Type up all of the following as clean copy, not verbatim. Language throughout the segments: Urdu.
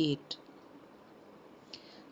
8।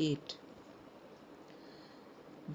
8।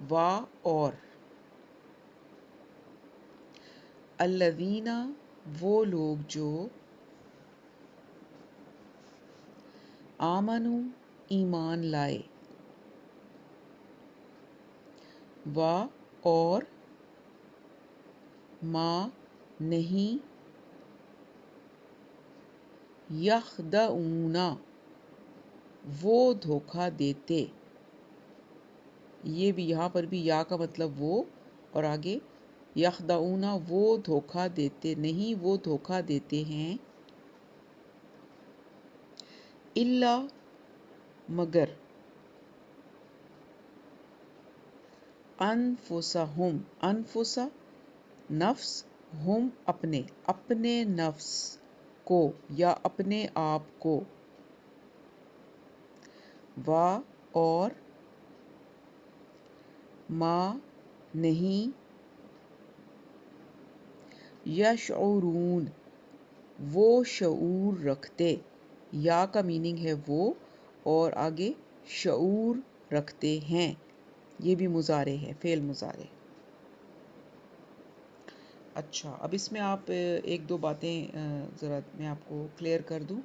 وا اور، الذین وہ لوگ جو، آمنو ایمان لائے، وا اور، ما نہیں، یخدعون وہ دھوکہ دیتے، یہ بھی یہاں پر بھی یا کا مطلب وہ، اور آگے یخدعون وہ دھوکہ دیتے نہیں، وہ دھوکہ دیتے ہیں، الا مگر، انفسہم انفسا نفس، ہم اپنے اپنے نفس کو یا اپنے آپ کو، وا اور، ما نہیں، یشعرون وہ شعور رکھتے، یا کا میننگ ہے وہ، اور آگے شعور رکھتے ہیں، یہ بھی مضارع ہے، فعل مضارع۔ اچھا، اب اس میں آپ ایک دو باتیں ذرا میں آپ کو کلیئر کر دوں۔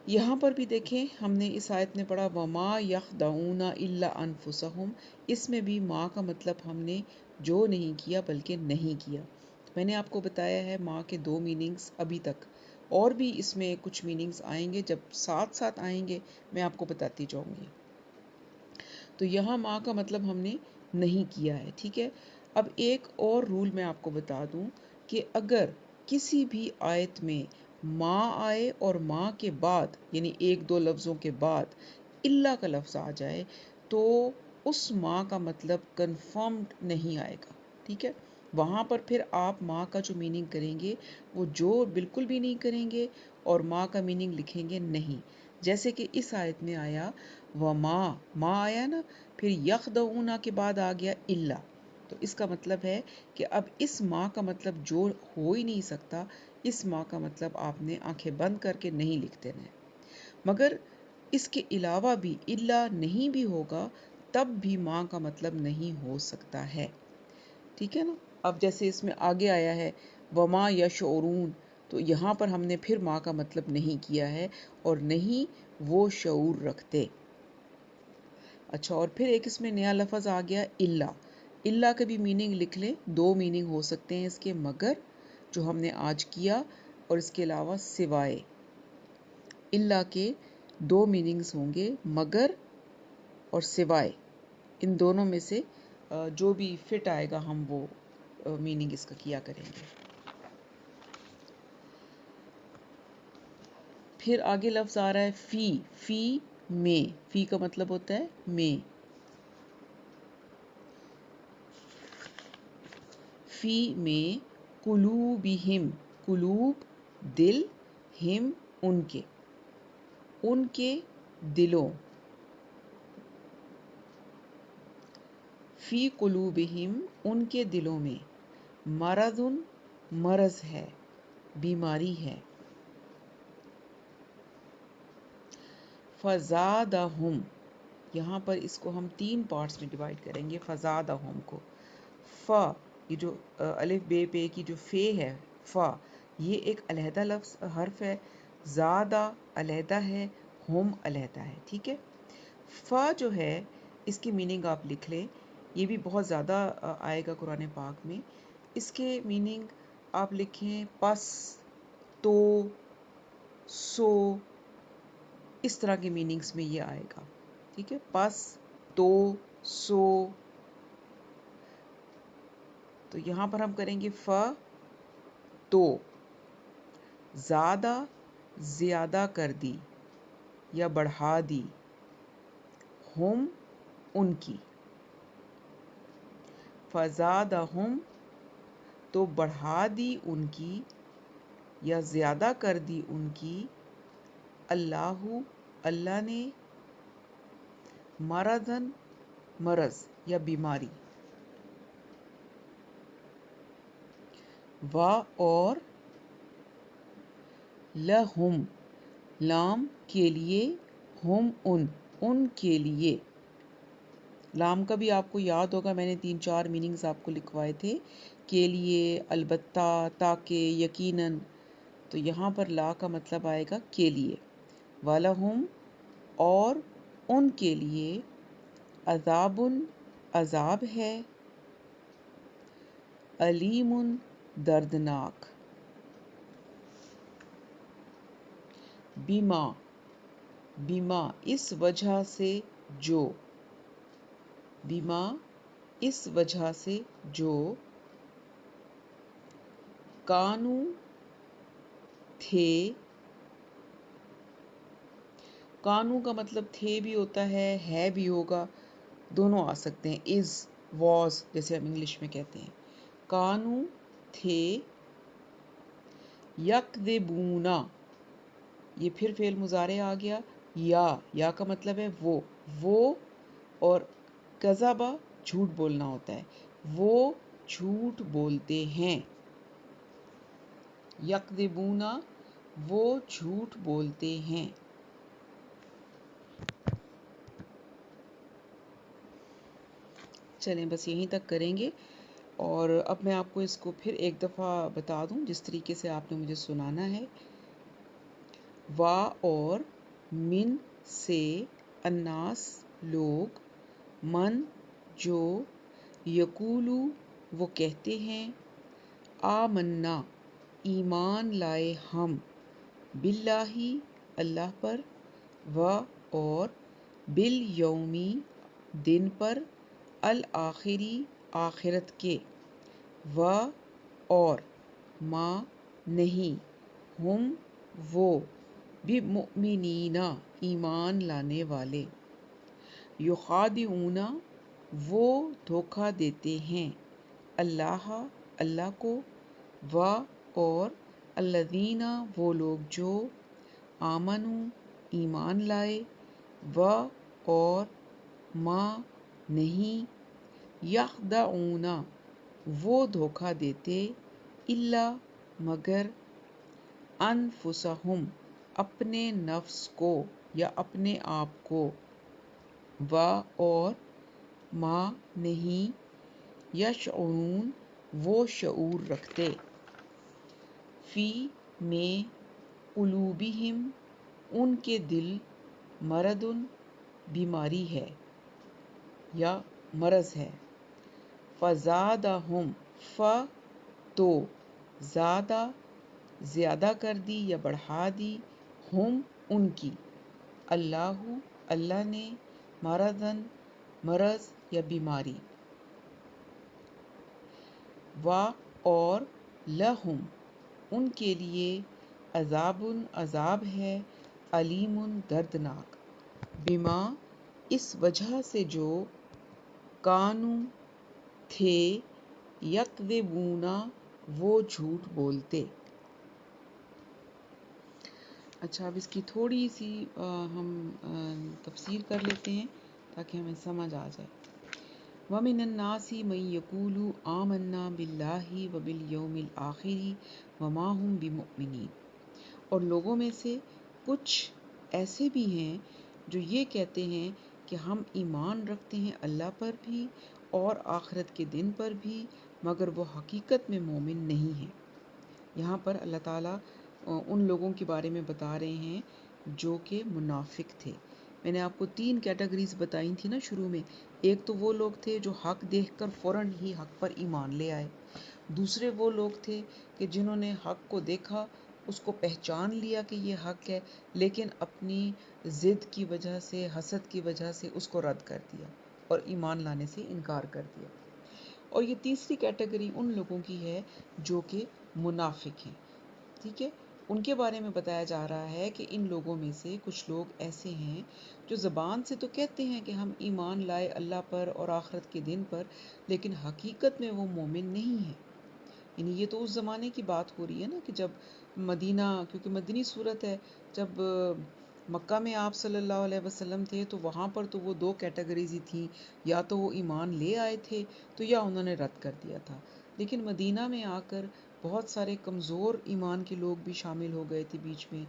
یہاں پر بھی دیکھیں، ہم نے اس آیت میں پڑھا وَمَا يَخْدَعُونَ إِلَّا أَنفُسَهُمْ، اس میں بھی ماں کا مطلب ہم نے جو نہیں کیا بلکہ نہیں کیا۔ میں نے آپ کو بتایا ہے ماں کے دو میننگز ابھی تک، اور بھی اس میں کچھ میننگز آئیں گے، جب ساتھ ساتھ آئیں گے میں آپ کو بتاتی جاؤں گی۔ تو یہاں ماں کا مطلب ہم نے نہیں کیا ہے، ٹھیک ہے۔ اب ایک اور رول میں آپ کو بتا دوں کہ اگر کسی بھی آیت میں ماں آئے اور ماں کے بعد یعنی ایک دو لفظوں کے بعد اللہ کا لفظ آ جائے تو اس ماں کا مطلب کنفرمڈ نہیں آئے گا، ٹھیک ہے۔ وہاں پر پھر آپ ماں کا جو میننگ کریں گے وہ جو بالکل بھی نہیں کریں گے، اور ماں کا میننگ لکھیں گے نہیں، جیسے کہ اس آیت میں آیا وَمَا، ماں آیا نا، پھر یخدعون کے بعد آ گیا اللہ، تو اس کا مطلب ہے کہ اب اس ماں کا مطلب جو ہو ہی نہیں سکتا، اس ماں کا مطلب آپ نے آنکھیں بند کر کے نہیں لکھ دینا ہے۔ مگر اس کے علاوہ بھی اللہ نہیں بھی ہوگا تب بھی ماں کا مطلب نہیں ہو سکتا ہے، ٹھیک ہے نا۔ اب جیسے اس میں آگے آیا ہے وما یشعرون، تو یہاں پر ہم نے پھر ماں کا مطلب نہیں کیا ہے، اور نہیں وہ شعور رکھتے۔ اچھا، اور پھر ایک اس میں نیا لفظ آ گیا اللہ، اللہ کا بھی میننگ لکھ لیں، دو میننگ ہو سکتے ہیں اس کے، مگر جو ہم نے آج کیا، اور اس کے علاوہ سوائے، اللہ کے دو میننگز ہوں گے، مگر اور سوائے، ان دونوں میں سے جو بھی فٹ آئے گا ہم وہ میننگ اس کا کیا کریں گے۔ پھر آگے لفظ آ رہا ہے فی، فی میں، فی کا مطلب ہوتا ہے میں، فی میں، قلوبہم قلوب دل، ہم ان کے دلوں، فی قلوبہم ان کے دلوں میں، مرض مرض ہے، بیماری ہے، فزادہم، یہاں پر اس کو ہم تین پارٹس میں ڈیوائڈ کریں گے، فزادہم کو، فا، یہ جو الف بے پے کی جو فے ہے، فا یہ ایک علیحدہ لفظ حرف ہے، زادہ علیحدہ ہے، ہم علیحدہ ہے، ٹھیک ہے۔ فا جو ہے اس کی میننگ آپ لکھ لیں، یہ بھی بہت زیادہ آئے گا قرآن پاک میں، اس کے میننگ آپ لکھیں پس، تو، سو، اس طرح کے میننگز میں یہ آئے گا، ٹھیک ہے، پس، تو، سو۔ تو یہاں پر ہم کریں گے ف، تو، زیادہ زیادہ کر دی یا بڑھا دی، ہم ان کی، فزادہم تو بڑھا دی ان کی یا زیادہ کر دی ان کی، اللہ اللہ نے، مرضن مرض یا بیماری، و اور، لہم لام کے لیے، ہم ان کے لیے، لام کا بھی آپ کو یاد ہوگا، میں نے 3-4 میننگز آپ کو لکھوائے تھے، کے لیے، البتہ، تاکہ، یقیناً. تو یہاں پر لا کا مطلب آئے گا کے لیے. وَلَهُمْ، اور ان کے لیے، عذاب، عذاب ہے، علیم، دردناک. بما، بما اس وجہ سے جو، بما اس وجہ سے جو، کانو تھے، کانو کا مطلب تھے بھی ہوتا ہے بھی ہوگا، دونوں آ سکتے ہیں، از، واز جیسے ہم انگلش میں کہتے ہیں. کانو تھے، یکذبونا، یہ پھر فعل مضارع آ گیا، یا کا مطلب ہے وہ اور کذبا جھوٹ بولنا ہوتا ہے، وہ جھوٹ بولتے ہیں. یکذبونا، وہ جھوٹ بولتے ہیں. چلیں بس یہیں تک کریں گے، اور اب میں آپ کو اس کو پھر ایک دفعہ بتا دوں جس طریقے سے آپ نے مجھے سنانا ہے. وا اور، من سے، الناس لوگ، من جو، یقولو وہ کہتے ہیں، آمنا ایمان لائے ہم، باللہ اللہ پر، و اور، بالیومی دن پر، الآخری آخرت کے، و اور، ما نہیں، ہم وہ، بمؤمنین ایمان لانے والے، یخادعون وہ دھوکہ دیتے ہیں، اللہ اللہ کو، و اور، الذین وہ لوگ جو، آمنو ایمان لائے، و اور، ما نہیں، یخدعون وہ دھوکہ دیتے، الا مگر، انفسہم اپنے نفس کو یا اپنے آپ کو، و اور، ما نہیں، یشعرون وہ شعور رکھتے، فی میں، قلوبہم ان کے دل، مردن بیماری ہے یا مرض ہے، فزادہم تو زیادہ زیادہ کر دی یا بڑھا دی، ہم ان کی، اللہ اللہ نے، مرضن مرض یا بیماری، و اور، لہم ان کے لیے، عذاب عذاب ہے، علیم دردناک، بما اس وجہ سے جو، کانو تھے، یکذبون وہ جھوٹ بولتے. اچھا اب اس کی تھوڑی سی ہم تفسیر کر لیتے ہیں تاکہ ہمیں سمجھ آ جائے. وَمِنَ النَّاسِ مَن يَقُولُ آمَنَّا بِاللَّهِ وَبِالْيَوْمِ الْآخِرِ وَمَا هُمْ بِمُؤْمِنِينَ، اور لوگوں میں سے کچھ ایسے بھی ہیں جو یہ کہتے ہیں کہ ہم ایمان رکھتے ہیں اللہ پر بھی اور آخرت کے دن پر بھی، مگر وہ حقیقت میں مومن نہیں ہیں. یہاں پر اللہ تعالیٰ ان لوگوں کے بارے میں بتا رہے ہیں جو کہ منافق تھے. میں نے آپ کو 3 کیٹیگریز بتائی تھی نا شروع میں. ایک تو وہ لوگ تھے جو حق دیکھ کر فوراً ہی حق پر ایمان لے آئے. دوسرے وہ لوگ تھے کہ جنہوں نے حق کو دیکھا، اس کو پہچان لیا کہ یہ حق ہے، لیکن اپنی ضد کی وجہ سے، حسد کی وجہ سے اس کو رد کر دیا اور ایمان لانے سے انکار کر دیا. اور یہ تیسری کیٹیگری ان لوگوں کی ہے جو کہ منافق ہیں. ٹھیک ہے، ان کے بارے میں بتایا جا رہا ہے کہ ان لوگوں میں سے کچھ لوگ ایسے ہیں جو زبان سے تو کہتے ہیں کہ ہم ایمان لائے اللہ پر اور آخرت کے دن پر، لیکن حقیقت میں وہ مومن نہیں ہیں. یعنی یہ تو اس زمانے کی بات ہو رہی ہے نا کہ جب مدینہ، کیونکہ مدنی صورت ہے، جب مکہ میں آپ صلی اللہ علیہ وسلم تھے تو وہاں پر تو وہ 2 کیٹیگریز ہی تھیں، یا تو وہ ایمان لے آئے تھے تو یا انہوں نے رد کر دیا تھا. لیکن مدینہ میں آ کر بہت سارے کمزور ایمان کے لوگ بھی شامل ہو گئے تھے بیچ میں.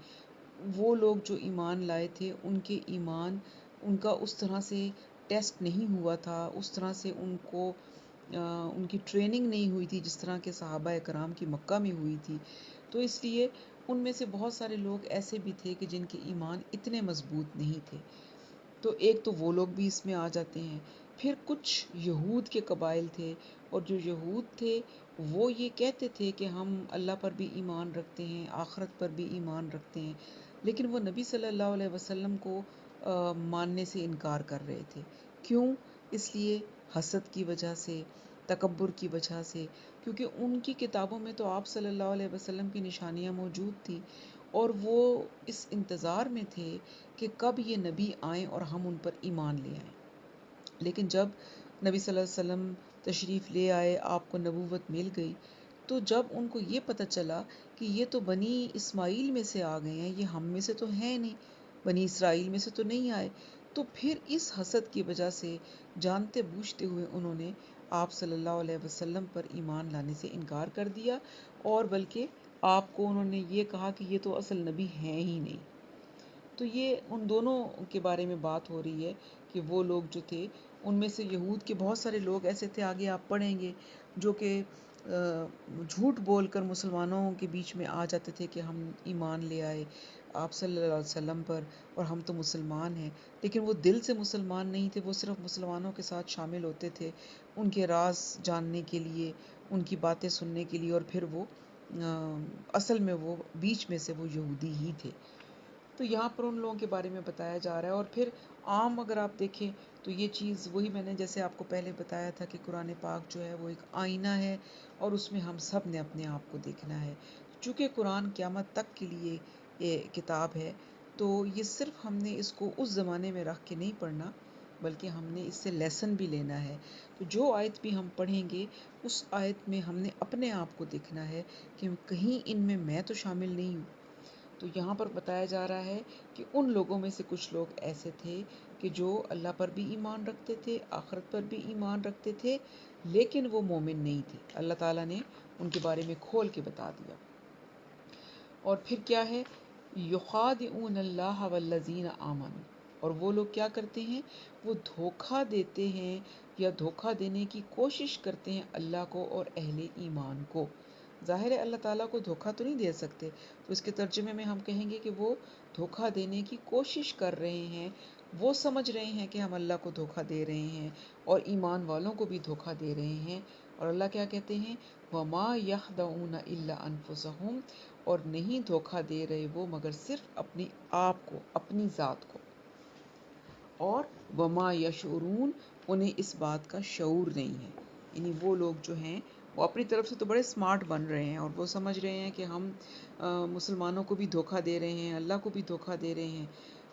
وہ لوگ جو ایمان لائے تھے ان کے ایمان، ان کا اس طرح سے ٹیسٹ نہیں ہوا تھا، اس طرح سے ان کو ان کی ٹریننگ نہیں ہوئی تھی جس طرح کے صحابہ کرام کی مکہ میں ہوئی تھی، تو اس لیے ان میں سے بہت سارے لوگ ایسے بھی تھے کہ جن کے ایمان اتنے مضبوط نہیں تھے. تو ایک تو وہ لوگ بھی اس میں آ جاتے ہیں. پھر کچھ یہود کے قبائل تھے، اور جو یہود تھے وہ یہ کہتے تھے کہ ہم اللہ پر بھی ایمان رکھتے ہیں، آخرت پر بھی ایمان رکھتے ہیں، لیکن وہ نبی صلی اللہ علیہ وسلم کو ماننے سے انکار کر رہے تھے. کیوں؟ اس لیے حسد کی وجہ سے، تکبر کی وجہ سے، کیونکہ ان کی کتابوں میں تو آپ صلی اللہ علیہ وسلم کی نشانیاں موجود تھیں، اور وہ اس انتظار میں تھے کہ کب یہ نبی آئیں اور ہم ان پر ایمان لے آئیں. لیکن جب نبی صلی اللہ علیہ وسلم تشریف لے آئے، آپ کو نبوت مل گئی، تو جب ان کو یہ پتہ چلا کہ یہ تو بنی اسماعیل میں سے آ گئے ہیں، یہ ہم میں سے تو ہیں نہیں، بنی اسرائیل میں سے تو نہیں آئے، تو پھر اس حسد کی وجہ سے جانتے بوجھتے ہوئے انہوں نے آپ صلی اللہ علیہ وسلم پر ایمان لانے سے انکار کر دیا، اور بلکہ آپ کو انہوں نے یہ کہا کہ یہ تو اصل نبی ہیں ہی نہیں. تو یہ ان دونوں کے بارے میں بات ہو رہی ہے کہ وہ لوگ جو تھے ان میں سے یہود کے بہت سارے لوگ ایسے تھے، آگے آپ پڑھیں گے، جو کہ جھوٹ بول کر مسلمانوں کے بیچ میں آ جاتے تھے کہ ہم ایمان لے آئے آپ صلی اللہ علیہ وسلم پر اور ہم تو مسلمان ہیں، لیکن وہ دل سے مسلمان نہیں تھے. وہ صرف مسلمانوں کے ساتھ شامل ہوتے تھے ان کے راز جاننے کے لیے، ان کی باتیں سننے کے لیے، اور پھر وہ اصل میں وہ بیچ میں سے وہ یہودی ہی تھے. تو یہاں پر ان لوگوں کے بارے میں بتایا جا رہا ہے. اور پھر عام اگر آپ دیکھیں تو یہ چیز وہی میں نے جیسے آپ کو پہلے بتایا تھا کہ قرآن پاک جو ہے وہ ایک آئینہ ہے، اور اس میں ہم سب نے اپنے آپ کو دیکھنا ہے. چونکہ قرآن قیامت تک کے لیے یہ کتاب ہے، تو یہ صرف ہم نے اس کو اس زمانے میں رکھ کے نہیں پڑھنا، بلکہ ہم نے اس سے لیسن بھی لینا ہے. تو جو آیت بھی ہم پڑھیں گے اس آیت میں ہم نے اپنے آپ کو دیکھنا ہے کہ کہیں ان میں تو شامل نہیں ہوں. تو یہاں پر بتایا جا رہا ہے کہ ان لوگوں میں سے کچھ لوگ ایسے تھے کہ جو اللہ پر بھی ایمان رکھتے تھے، آخرت پر بھی ایمان رکھتے تھے، لیکن وہ مومن نہیں تھے. اللہ تعالیٰ نے ان کے بارے میں کھول کے بتا دیا. اور پھر کیا ہے؟ یخادعون اللہ والذین آمنوا، اور وہ لوگ کیا کرتے ہیں؟ وہ دھوکہ دیتے ہیں یا دھوکہ دینے کی کوشش کرتے ہیں اللہ کو اور اہل ایمان کو. ظاہر ہے اللہ تعالیٰ کو دھوکہ تو نہیں دے سکتے، تو اس کے ترجمے میں ہم کہیں گے کہ وہ دھوکہ دینے کی کوشش کر رہے ہیں. وہ سمجھ رہے ہیں کہ ہم اللہ کو دھوکہ دے رہے ہیں اور ایمان والوں کو بھی دھوکہ دے رہے ہیں. اور اللہ کیا کہتے ہیں؟ وَمَا يَخْدَعُونَ إِلَّا أَنفُسَهُمْ، اور نہیں دھوکہ دے رہے وہ مگر صرف اپنے آپ کو، اپنی ذات کو. اور وما یشعرون، انہیں اس بات کا شعور نہیں ہے. یعنی وہ لوگ جو ہیں وہ اپنی طرف سے تو بڑے سمارٹ بن رہے ہیں، اور وہ سمجھ رہے ہیں کہ ہم مسلمانوں کو بھی دھوکہ دے رہے ہیں، اللہ کو بھی دھوکہ دے رہے ہیں.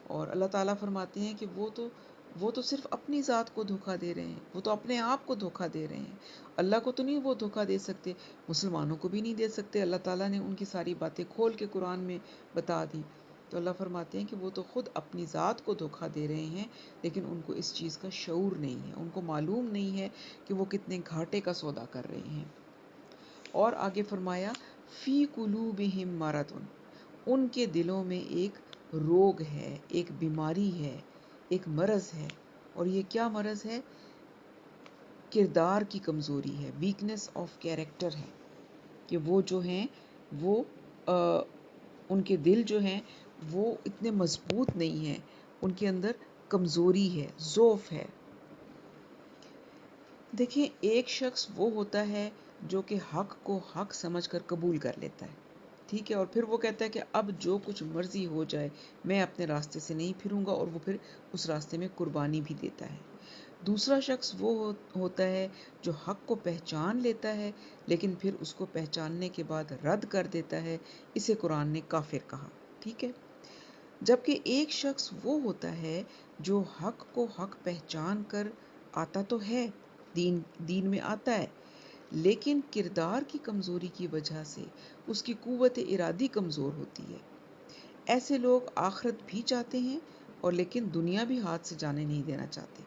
اور اللہ تعالیٰ فرماتے ہیں کہ وہ تو صرف اپنی ذات کو دھوکہ دے رہے ہیں، وہ تو اپنے آپ کو دھوکہ دے رہے ہیں. اللہ کو تو نہیں وہ دھوکہ دے سکتے، مسلمانوں کو بھی نہیں دے سکتے. اللہ تعالیٰ نے ان کی ساری باتیں کھول کے قرآن میں بتا دی. تو اللہ فرماتے ہیں کہ وہ تو خود اپنی ذات کو دھوکہ دے رہے ہیں، لیکن ان کو اس چیز کا شعور نہیں ہے، ان کو معلوم نہیں ہے کہ وہ کتنے گھاٹے کا سودا کر رہے ہیں. اور آگے فرمایا فی قلوبہم مرض، ان کے دلوں میں ایک روگ ہے، ایک بیماری ہے، ایک مرض ہے. اور یہ کیا مرض ہے؟ کردار کی کمزوری ہے، ویکنس آف کیریکٹر ہے، کہ وہ جو ہیں وہ ان کے دل جو ہیں وہ اتنے مضبوط نہیں ہیں، ان کے اندر کمزوری ہے، ضعف ہے. دیکھیں ایک شخص وہ ہوتا ہے جو کہ حق کو حق سمجھ کر قبول کر لیتا ہے، ٹھیک ہے، اور پھر وہ کہتا ہے کہ اب جو کچھ مرضی ہو جائے میں اپنے راستے سے نہیں پھروں گا، اور وہ پھر اس راستے میں قربانی بھی دیتا ہے. دوسرا شخص وہ ہوتا ہے جو حق کو پہچان لیتا ہے لیکن پھر اس کو پہچاننے کے بعد رد کر دیتا ہے، اسے قرآن نے کافر کہا، ٹھیک ہے. جبکہ ایک شخص وہ ہوتا ہے جو حق کو حق پہچان کر آتا تو ہے، دین میں آتا ہے، لیکن کردار کی کمزوری کی وجہ سے اس کی قوت ارادی کمزور ہوتی ہے. ایسے لوگ آخرت بھی چاہتے ہیں اور لیکن دنیا بھی ہاتھ سے جانے نہیں دینا چاہتے.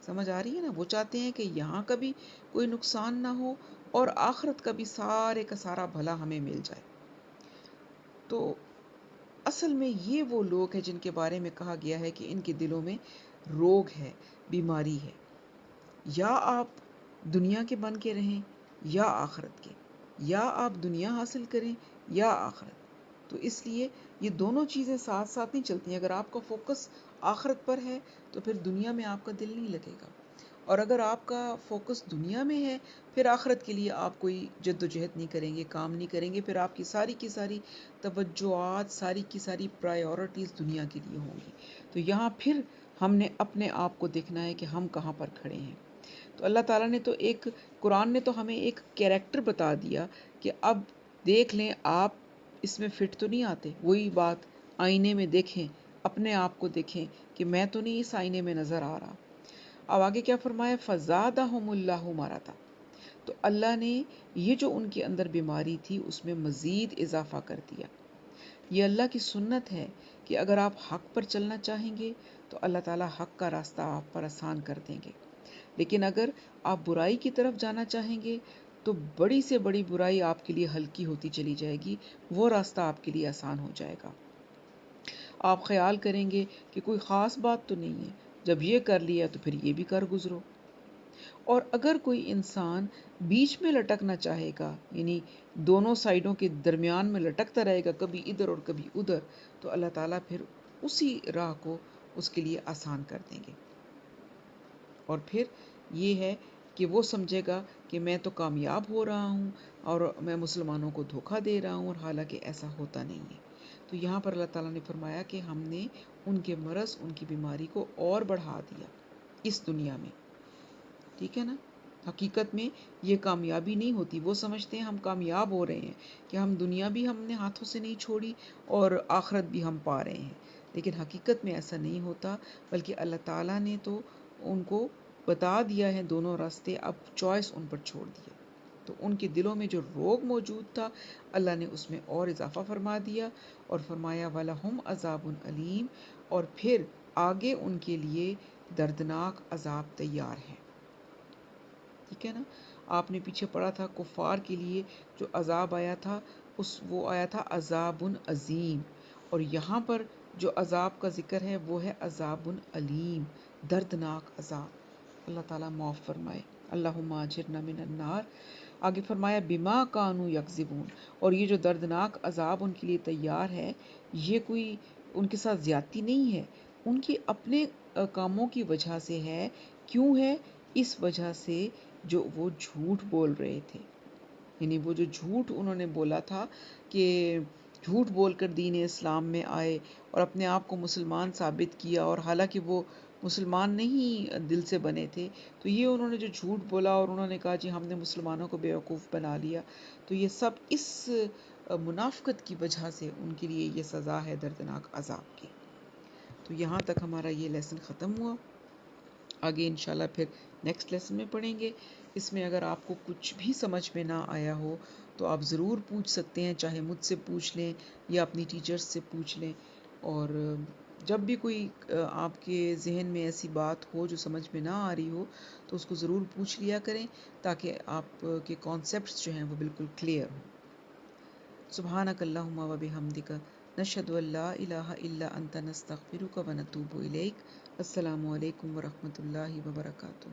سمجھ آ رہی ہے نا؟ وہ چاہتے ہیں کہ یہاں کا بھی کوئی نقصان نہ ہو اور آخرت کا بھی سارے کا سارا بھلا ہمیں مل جائے. تو اصل میں یہ وہ لوگ ہیں جن کے بارے میں کہا گیا ہے کہ ان کے دلوں میں روگ ہے، بیماری ہے، یا آپ دنیا کے بن کے رہیں یا آخرت کے، یا آپ دنیا حاصل کریں یا آخرت۔ تو اس لیے یہ دونوں چیزیں ساتھ ساتھ نہیں چلتی ہیں۔ اگر آپ کا فوکس آخرت پر ہے تو پھر دنیا میں آپ کا دل نہیں لگے گا، اور اگر آپ کا فوکس دنیا میں ہے پھر آخرت کے لیے آپ کوئی جد و جہد نہیں کریں گے، کام نہیں کریں گے، پھر آپ کی ساری توجہات، ساری کی ساری پرائیورٹیز دنیا کے لیے ہوں گی۔ تو یہاں پھر ہم نے اپنے آپ کو دیکھنا ہے کہ ہم کہاں پر کھڑے ہیں۔ تو اللہ تعالیٰ نے تو قرآن نے تو ہمیں ایک کیریکٹر بتا دیا کہ اب دیکھ لیں آپ اس میں فٹ تو نہیں آتے، وہی بات آئینے میں دیکھیں، اپنے آپ کو دیکھیں کہ میں تو نہیں اس آئینے میں نظر آ رہا۔ اب آگے کیا فرمایا؟ فزادہم اللہ مرضا۔ تو اللہ نے یہ جو ان کے اندر بیماری تھی اس میں مزید اضافہ کر دیا۔ یہ اللہ کی سنت ہے کہ اگر آپ حق پر چلنا چاہیں گے تو اللہ تعالیٰ حق کا راستہ آپ پر آسان کر دیں گے، لیکن اگر آپ برائی کی طرف جانا چاہیں گے تو بڑی سے بڑی برائی آپ کے لیے ہلکی ہوتی چلی جائے گی، وہ راستہ آپ کے لیے آسان ہو جائے گا۔ آپ خیال کریں گے کہ کوئی خاص بات تو نہیں ہے، جب یہ کر لیا تو پھر یہ بھی کر گزرو۔ اور اگر کوئی انسان بیچ میں لٹکنا چاہے گا، یعنی دونوں سائیڈوں کے درمیان میں لٹکتا رہے گا، کبھی ادھر اور کبھی ادھر، تو اللہ تعالیٰ پھر اسی راہ کو اس کے لیے آسان کر دیں گے۔ اور پھر یہ ہے کہ وہ سمجھے گا کہ میں تو کامیاب ہو رہا ہوں اور میں مسلمانوں کو دھوکہ دے رہا ہوں، اور حالانکہ ایسا ہوتا نہیں ہے۔ تو یہاں پر اللہ تعالیٰ نے فرمایا کہ ہم نے ان کے مرض، ان کی بیماری کو اور بڑھا دیا اس دنیا میں، ٹھیک ہے نا؟ حقیقت میں یہ کامیابی نہیں ہوتی۔ وہ سمجھتے ہیں ہم کامیاب ہو رہے ہیں کہ ہم دنیا بھی ہم نے ہاتھوں سے نہیں چھوڑی اور آخرت بھی ہم پا رہے ہیں، لیکن حقیقت میں ایسا نہیں ہوتا، بلکہ اللہ تعالیٰ نے تو ان کو بتا دیا ہے دونوں راستے، اب چوائس ان پر چھوڑ دیا۔ تو ان کے دلوں میں جو روگ موجود تھا اللہ نے اس میں اور اضافہ فرما دیا، اور فرمایا وَلَهُمْ عَذَابٌ أَلِيمٌ، اور پھر آگے ان کے لیے دردناک عذاب تیار ہے۔ ٹھیک ہے نا؟ آپ نے پیچھے پڑھا تھا کفار کے لیے جو عذاب آیا تھا وہ آیا تھا عذاب عظیم، اور یہاں پر جو عذاب کا ذکر ہے وہ ہے عذاب علیم، دردناک عذاب۔ اللہ تعالیٰ معاف فرمائے، اللہم اجرنا من النار۔ آگے فرمایا بما کانوا یکذبون، اور یہ جو دردناک عذاب ان کے لیے تیار ہے یہ کوئی ان کے ساتھ زیادتی نہیں ہے، ان کی اپنے کاموں کی وجہ سے ہے۔ کیوں ہے؟ اس وجہ سے جو وہ جھوٹ بول رہے تھے، یعنی وہ جو جھوٹ انہوں نے بولا تھا کہ جھوٹ بول کر دین اسلام میں آئے اور اپنے آپ کو مسلمان ثابت کیا، اور حالانکہ وہ مسلمان نہیں دل سے بنے تھے، تو یہ انہوں نے جو جھوٹ بولا اور انہوں نے کہا جی ہم نے مسلمانوں کو بیوقوف بنا لیا، تو یہ سب اس منافقت کی وجہ سے ان کے لیے یہ سزا ہے دردناک عذاب کی۔ تو یہاں تک ہمارا یہ لیسن ختم ہوا، آگے انشاءاللہ پھر نیکسٹ لیسن میں پڑھیں گے۔ اس میں اگر آپ کو کچھ بھی سمجھ میں نہ آیا ہو تو آپ ضرور پوچھ سکتے ہیں، چاہے مجھ سے پوچھ لیں یا اپنی ٹیچرز سے پوچھ لیں، اور جب بھی کوئی آپ کے ذہن میں ایسی بات ہو جو سمجھ میں نہ آ رہی ہو تو اس کو ضرور پوچھ لیا کریں، تاکہ آپ کے کانسیپٹس جو ہیں وہ بالکل کلیئر ہوں۔ سبحانک اللہم و بحمدک، نشہد ان لا الہ الا انت، نستغفرک و نتوب الیک۔ السلام علیکم ورحمۃ اللہ وبرکاتہ۔